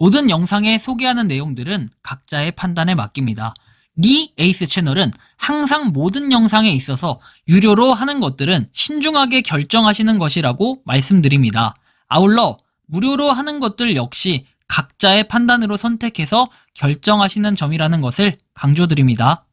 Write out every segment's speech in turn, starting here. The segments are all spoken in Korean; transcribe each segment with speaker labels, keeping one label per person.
Speaker 1: 모든 영상에 소개하는 내용들은 각자의 판단에 맡깁니다. 리 에이스 채널은 항상 모든 영상에 있어서 유료로 하는 것들은 신중하게 결정하시는 것이라고 말씀드립니다. 아울러 무료로 하는 것들 역시 각자의 판단으로 선택해서 결정하시는 점이라는 것을 강조드립니다.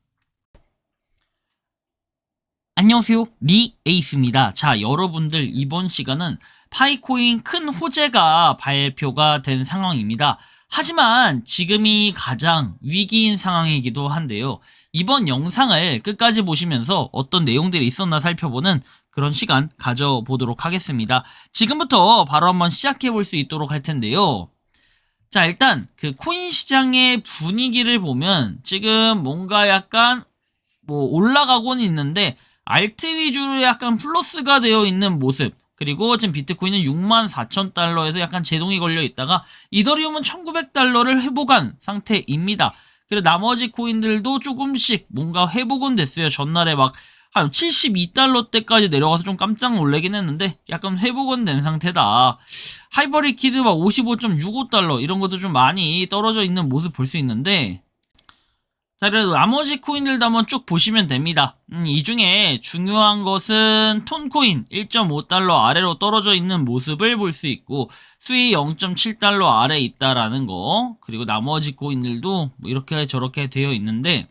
Speaker 1: 안녕하세요, 리 에이스입니다. 자, 여러분들 이번 시간은 파이코인 큰 호재가 발표가 된 상황입니다. 하지만 지금이 가장 위기인 상황이기도 한데요. 이번 영상을 끝까지 보시면서 어떤 내용들이 있었나 살펴보는 그런 시간 가져보도록 하겠습니다. 지금부터 바로 한번 시작해 볼 수 있도록 할 텐데요. 자, 일단 그 코인 시장의 분위기를 보면 지금 뭔가 약간 올라가고는 있는데 알트 위주로 약간 플러스가 되어 있는 모습, 그리고 지금 비트코인은 64,000달러에서 약간 제동이 걸려 있다가 이더리움은 1,900달러를 회복한 상태입니다. 그리고 나머지 코인들도 조금씩 뭔가 회복은 됐어요. 전날에 막 한 72달러대까지 내려가서 좀 깜짝 놀라긴 했는데 약간 회복은 된 상태다. 하이퍼리퀴드 막 55.65달러 이런 것도 좀 많이 떨어져 있는 모습 볼 수 있는데, 자, 그래도 나머지 코인들도 한번 쭉 보시면 됩니다. 이 중에 중요한 것은 톤코인 1.5달러 아래로 떨어져 있는 모습을 볼 수 있고, 수위 0.7달러 아래 있다라는 거, 그리고 나머지 코인들도 뭐 이렇게 저렇게 되어 있는데,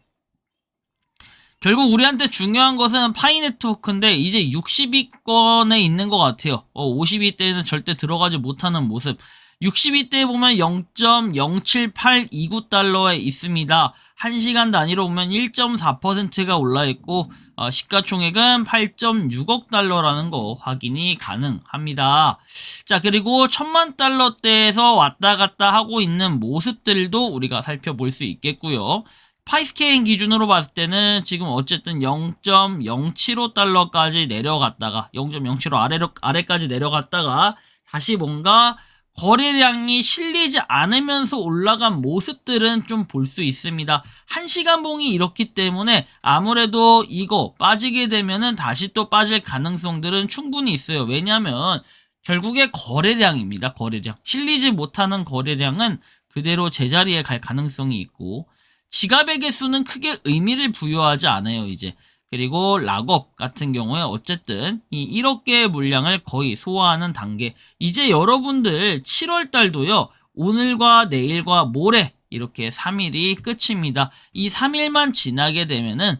Speaker 1: 결국 우리한테 중요한 것은 파이 네트워크인데 이제 60위권에 있는 것 같아요. 50위대에는 절대 들어가지 못하는 모습. 60위대에 보면 0.07829달러에 있습니다. 1시간 단위로 보면 1.4%가 올라있고 시가총액은 8.6억 달러라는 거 확인이 가능합니다. 자, 그리고 10,000달러대에서 왔다 갔다 하고 있는 모습들도 우리가 살펴볼 수 있겠고요. 파이스케인 기준으로 봤을 때는 지금 어쨌든 0.075달러까지 내려갔다가 0.075 아래까지 내려갔다가 다시 뭔가 거래량이 실리지 않으면서 올라간 모습들은 좀 볼 수 있습니다. 1시간 봉이 이렇기 때문에 아무래도 이거 빠지게 되면은 다시 또 빠질 가능성들은 충분히 있어요. 왜냐하면 결국에 거래량입니다. 거래량. 실리지 못하는 거래량은 그대로 제자리에 갈 가능성이 있고, 지갑의 개수는 크게 의미를 부여하지 않아요, 이제. 그리고 락업 같은 경우에 어쨌든 이 1억 개의 물량을 거의 소화하는 단계. 이제 여러분들 7월 달도요, 오늘과 내일과 모레 이렇게 3일이 끝입니다. 이 3일만 지나게 되면은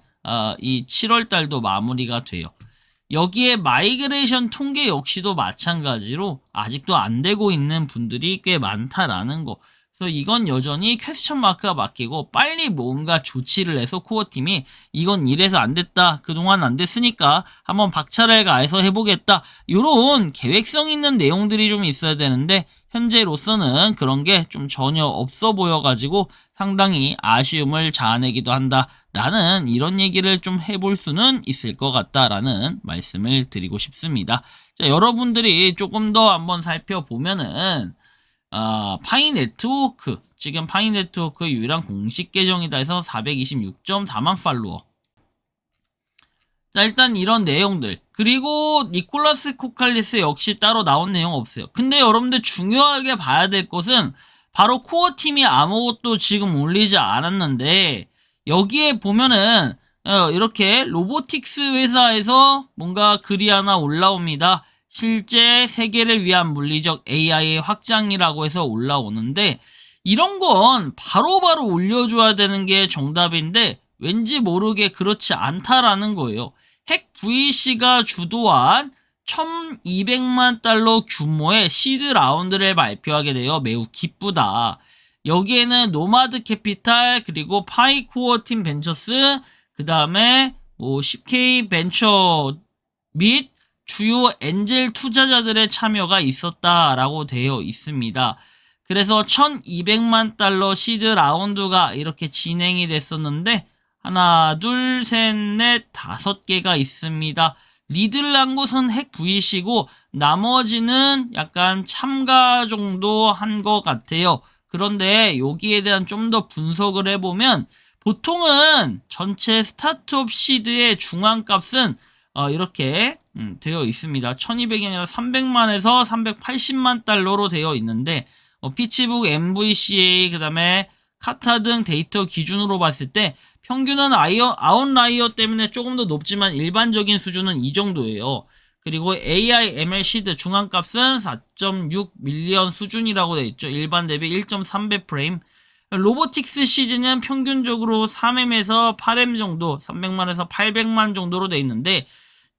Speaker 1: 이 7월 달도 마무리가 돼요. 여기에 마이그레이션 통계 역시도 마찬가지로 아직도 안 되고 있는 분들이 꽤 많다라는 거. 그래서 이건 여전히 퀘스천 마크가 막히고 빨리 뭔가 조치를 해서 코어팀이 이건 이래서 안 됐다, 그동안 안 됐으니까 한번 박차를 가해서 해보겠다, 요런 계획성 있는 내용들이 좀 있어야 되는데 현재로서는 그런 게 좀 전혀 없어 보여가지고 상당히 아쉬움을 자아내기도 한다라는 이런 얘기를 좀 해볼 수는 있을 것 같다라는 말씀을 드리고 싶습니다. 자, 여러분들이 조금 더 한번 살펴보면은 파이 네트워크, 지금 파이 네트워크 유일한 공식 계정이다 해서 426.4만 팔로워. 자, 일단 이런 내용들, 그리고 니콜라스 코칼리스 역시 따로 나온 내용 없어요. 근데 여러분들 중요하게 봐야 될 것은 바로 코어팀이 아무것도 지금 올리지 않았는데, 여기에 보면은 이렇게 로보틱스 회사에서 뭔가 글이 하나 올라옵니다. 실제 세계를 위한 물리적 AI의 확장이라고 해서 올라오는데, 이런 건 바로바로 올려줘야 되는 게 정답인데 왠지 모르게 그렇지 않다라는 거예요. 핵 VC가 주도한 1,200만 달러 규모의 시드 라운드를 발표하게 되어 매우 기쁘다. 여기에는 노마드 캐피탈, 그리고 파이코어 팀 벤처스, 그 다음에 10K 벤처 및 주요 엔젤 투자자들의 참여가 있었다라고 되어 있습니다. 그래서 1,200만 달러 시드 라운드가 이렇게 진행이 됐었는데 하나, 둘, 셋, 넷, 5개가 있습니다. 리드를 한 곳은 핵 VC고 나머지는 약간 참가 정도 한 것 같아요. 그런데 여기에 대한 좀 더 분석을 해보면 보통은 전체 스타트업 시드의 중앙값은 이렇게 되어 있습니다. 1200이 아니라 300만에서 380만 달러로 되어 있는데 피치북, MVCA, 그 다음에 카타 등 데이터 기준으로 봤을 때 평균은 아웃라이어 때문에 조금 더 높지만 일반적인 수준은 이 정도예요. 그리고 AI, ML 시드 중앙값은 4.6 밀리언 수준이라고 되어 있죠. 일반 대비 1.3배 프레임. 로보틱스 시즈는 평균적으로 3M에서 8M 정도, 300만에서 800만 정도로 되어 있는데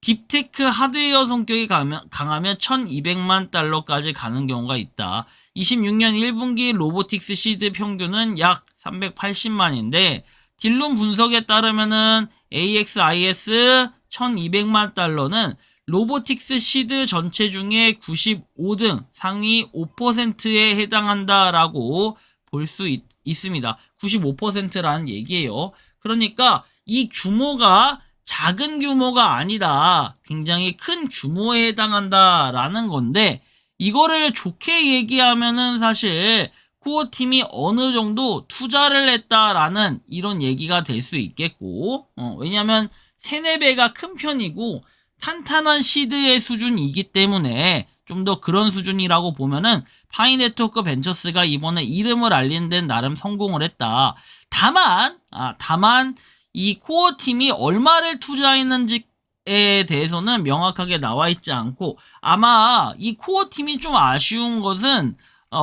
Speaker 1: 딥테크 하드웨어 성격이 강하면 1200만 달러까지 가는 경우가 있다. 26년 1분기 로보틱스 시드 평균은 약 380만인데 딜룸 분석에 따르면은 AXIS 1200만 달러는 로보틱스 시드 전체 중에 95등 상위 5%에 해당한다라고 볼 수 있습니다. 95%라는 얘기예요. 그러니까 이 규모가 작은 규모가 아니다. 굉장히 큰 규모에 해당한다라는 건데 이거를 좋게 얘기하면은 사실 코어 팀이 어느 정도 투자를 했다라는 이런 얘기가 될 수 있겠고 왜냐면 3, 4배가 큰 편이고 탄탄한 시드의 수준이기 때문에 좀 더 그런 수준이라고 보면은 파이네트워크 벤처스가 이번에 이름을 알리는 데는 나름 성공을 했다. 다만 이 코어 팀이 얼마를 투자했는지에 대해서는 명확하게 나와 있지 않고 아마 이 코어 팀이 좀 아쉬운 것은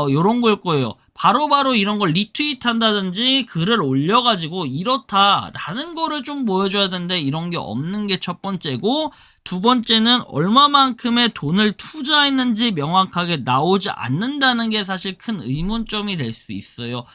Speaker 1: 요런 걸 거예요. 바로바로 이런 걸 리트윗 한다든지 글을 올려가지고 이렇다라는 거를 좀 보여줘야 되는데 이런 게 없는 게 첫 번째고 두 번째는 얼마만큼의 돈을 투자했는지 명확하게 나오지 않는다는 게 사실 큰 의문점이 될 수 있어요.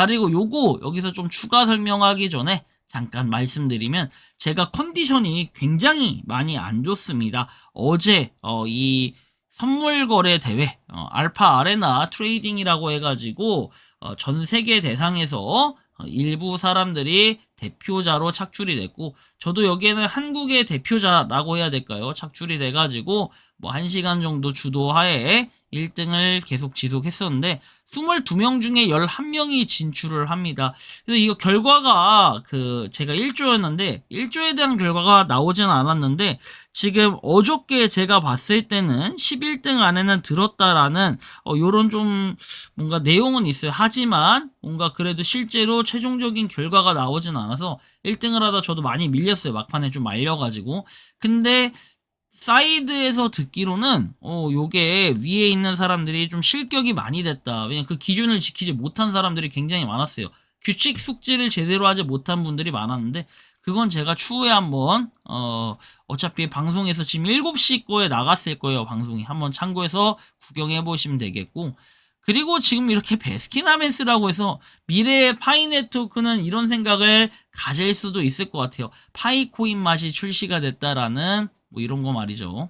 Speaker 1: 그리고 요거 여기서 좀 추가 설명하기 전에 잠깐 말씀드리면 제가 컨디션이 굉장히 많이 안 좋습니다. 어제 이 선물 거래 대회 알파 아레나 트레이딩이라고 해가지고 전 세계 대상에서 일부 사람들이 대표자로 착출이 됐고 저도 여기에는 한국의 대표자라고 해야 될까요? 착출이 돼가지고 뭐 1시간 정도 주도하에 1등을 계속 지속했었는데 22명 중에 11명이 진출을 합니다. 그래서 이거 결과가 제가 1조였는데 1조에 대한 결과가 나오진 않았는데 지금 어저께 제가 봤을 때는 11등 안에는 들었다라는 요런 좀 뭔가 내용은 있어요. 하지만 뭔가 그래도 실제로 최종적인 결과가 나오진 않아서 1등을 하다 저도 많이 밀렸어요. 막판에 좀 말려가지고. 근데 사이드에서 듣기로는 요게 위에 있는 사람들이 좀 실격이 많이 됐다. 왜냐면 그 기준을 지키지 못한 사람들이 굉장히 많았어요. 규칙 숙지를 제대로 하지 못한 분들이 많았는데 그건 제가 추후에 한번 어차피 방송에서 지금 7시 거에 나갔을 거예요. 방송이 한번 참고해서 구경해 보시면 되겠고 그리고 지금 이렇게 베스킨라빈스라고 해서 미래의 파이네트워크는 이런 생각을 가질 수도 있을 것 같아요. 파이코인 맛이 출시가 됐다라는 뭐 이런 거 말이죠.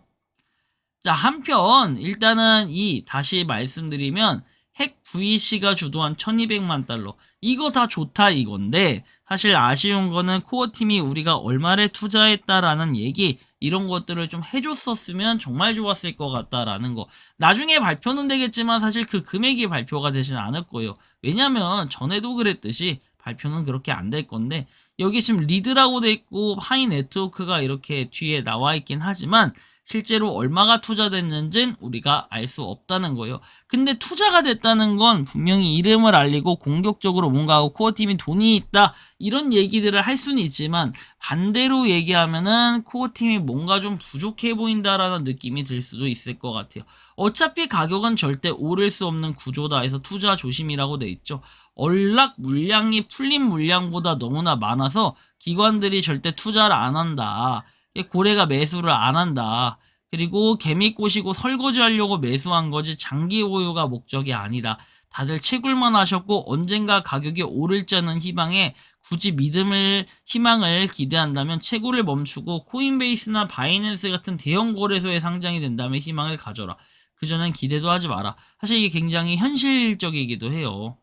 Speaker 1: 자, 한편 일단은 다시 말씀드리면 핵 VC가 주도한 1200만 달러 이거 다 좋다 이건데 사실 아쉬운 거는 코어팀이 우리가 얼마를 투자했다라는 얘기 이런 것들을 좀 해줬었으면 정말 좋았을 것 같다라는 거. 나중에 발표는 되겠지만 사실 그 금액이 발표가 되진 않을 거예요. 왜냐면 전에도 그랬듯이 발표는 그렇게 안 될 건데 여기 지금 리드라고 돼 있고 하이 네트워크가 이렇게 뒤에 나와 있긴 하지만 실제로 얼마가 투자됐는지는 우리가 알 수 없다는 거예요. 근데 투자가 됐다는 건 분명히 이름을 알리고 공격적으로 뭔가 하고 코어팀이 돈이 있다 이런 얘기들을 할 수는 있지만 반대로 얘기하면은 코어팀이 뭔가 좀 부족해 보인다라는 느낌이 들 수도 있을 것 같아요. 어차피 가격은 절대 오를 수 없는 구조다 해서 투자 조심이라고 돼 있죠. 언락 물량이 풀린 물량보다 너무나 많아서 기관들이 절대 투자를 안 한다. 고래가 매수를 안 한다. 그리고 개미 꼬시고 설거지 하려고 매수한 거지 장기 호유가 목적이 아니다. 다들 채굴만 하셨고 언젠가 가격이 오를자는 희망에 굳이 희망을 기대한다면 채굴을 멈추고 코인베이스나 바이낸스 같은 대형 거래소에 상장이 된다면 희망을 가져라. 그전엔 기대도 하지 마라. 사실 이게 굉장히 현실적이기도 해요.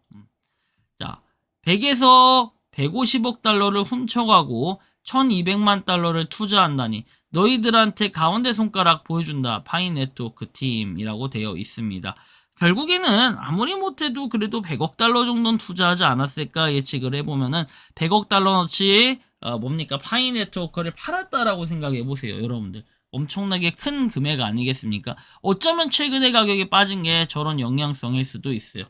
Speaker 1: 자, 100에서 150억 달러를 훔쳐가고 1200만 달러를 투자한다니 너희들한테 가운데 손가락 보여준다. 파이네트워크 팀이라고 되어 있습니다. 결국에는 아무리 못해도 그래도 100억 달러 정도는 투자하지 않았을까 예측을 해보면은 100억 달러어치 뭡니까 파이네트워크를 팔았다라고 생각해보세요. 여러분들 엄청나게 큰 금액 아니겠습니까? 어쩌면 최근에 가격이 빠진 게 저런 영향성일 수도 있어요.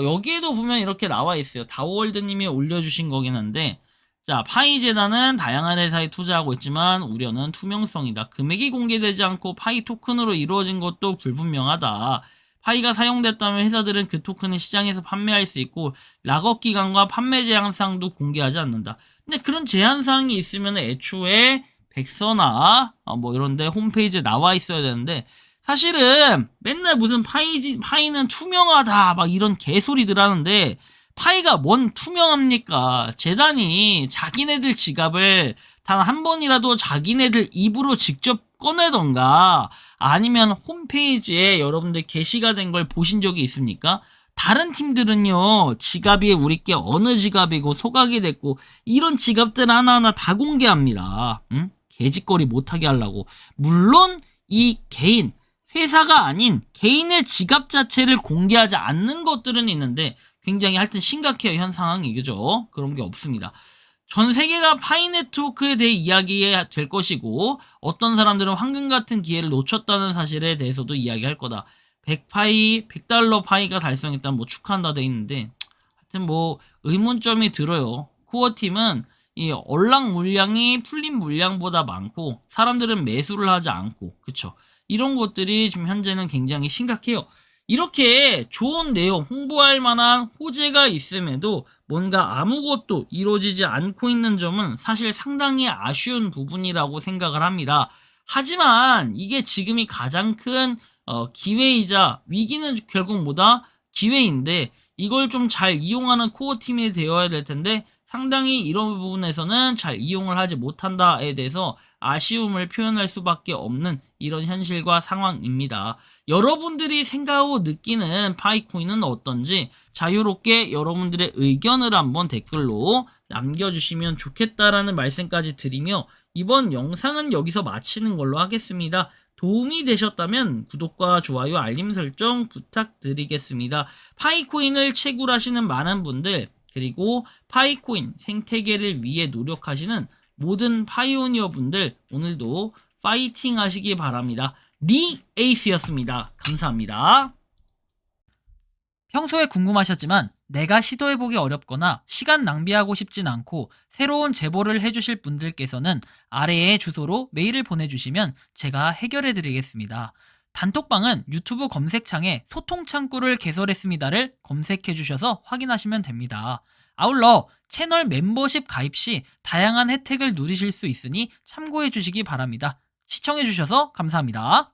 Speaker 1: 여기에도 보면 이렇게 나와 있어요. 다오월드님이 올려주신 거긴 한데, 자, 파이 재단은 다양한 회사에 투자하고 있지만 우려는 투명성이다. 금액이 공개되지 않고 파이 토큰으로 이루어진 것도 불분명하다. 파이가 사용됐다면 회사들은 그 토큰을 시장에서 판매할 수 있고 락업 기간과 판매 제한 사항도 공개하지 않는다. 근데 그런 제한 사항이 있으면 애초에 백서나 뭐 이런데 홈페이지에 나와 있어야 되는데, 사실은 맨날 무슨 파이는 투명하다 막 이런 개소리들 하는데, 파이가 뭔 투명합니까? 재단이 자기네들 지갑을 단 한 번이라도 자기네들 입으로 직접 꺼내던가 아니면 홈페이지에 여러분들 게시가 된 걸 보신 적이 있습니까? 다른 팀들은요, 지갑이 우리께 어느 지갑이고 소각이 됐고 이런 지갑들 하나하나 다 공개합니다. 응? 개짓거리 못하게 하려고. 물론 이 개인, 회사가 아닌 개인의 지갑 자체를 공개하지 않는 것들은 있는데 굉장히 하여튼 심각해요. 현 상황이. 그죠? 그런 게 없습니다. 전 세계가 파이 네트워크에 대해 이야기해야 될 것이고, 어떤 사람들은 황금 같은 기회를 놓쳤다는 사실에 대해서도 이야기할 거다. 100파이, 100달러 파이가 달성했다면 뭐 축하한다 돼 있는데, 하여튼 뭐 의문점이 들어요. 코어팀은 이 얼락 물량이 풀린 물량보다 많고, 사람들은 매수를 하지 않고, 그쵸? 이런 것들이 지금 현재는 굉장히 심각해요. 이렇게 좋은 내용, 홍보할 만한 호재가 있음에도 뭔가 아무것도 이루어지지 않고 있는 점은 사실 상당히 아쉬운 부분이라고 생각을 합니다. 하지만 이게 지금이 가장 큰 기회이자 위기는 결국 뭐다? 기회인데 이걸 좀 잘 이용하는 코어 팀이 되어야 될 텐데 상당히 이런 부분에서는 잘 이용을 하지 못한다에 대해서 아쉬움을 표현할 수밖에 없는 이런 현실과 상황입니다. 여러분들이 생각하고 느끼는 파이코인은 어떤지 자유롭게 여러분들의 의견을 한번 댓글로 남겨주시면 좋겠다라는 말씀까지 드리며 이번 영상은 여기서 마치는 걸로 하겠습니다. 도움이 되셨다면 구독과 좋아요, 알림 설정 부탁드리겠습니다. 파이코인을 채굴하시는 많은 분들, 그리고 파이코인 생태계를 위해 노력하시는 모든 파이오니어 분들 오늘도 파이팅 하시기 바랍니다. 리 에이스였습니다. 감사합니다.
Speaker 2: 평소에 궁금하셨지만 내가 시도해보기 어렵거나 시간 낭비하고 싶진 않고 새로운 제보를 해주실 분들께서는 아래의 주소로 메일을 보내주시면 제가 해결해드리겠습니다. 단톡방은 유튜브 검색창에 소통창구를 개설했습니다를 검색해주셔서 확인하시면 됩니다. 아울러 채널 멤버십 가입 시 다양한 혜택을 누리실 수 있으니 참고해주시기 바랍니다. 시청해주셔서 감사합니다.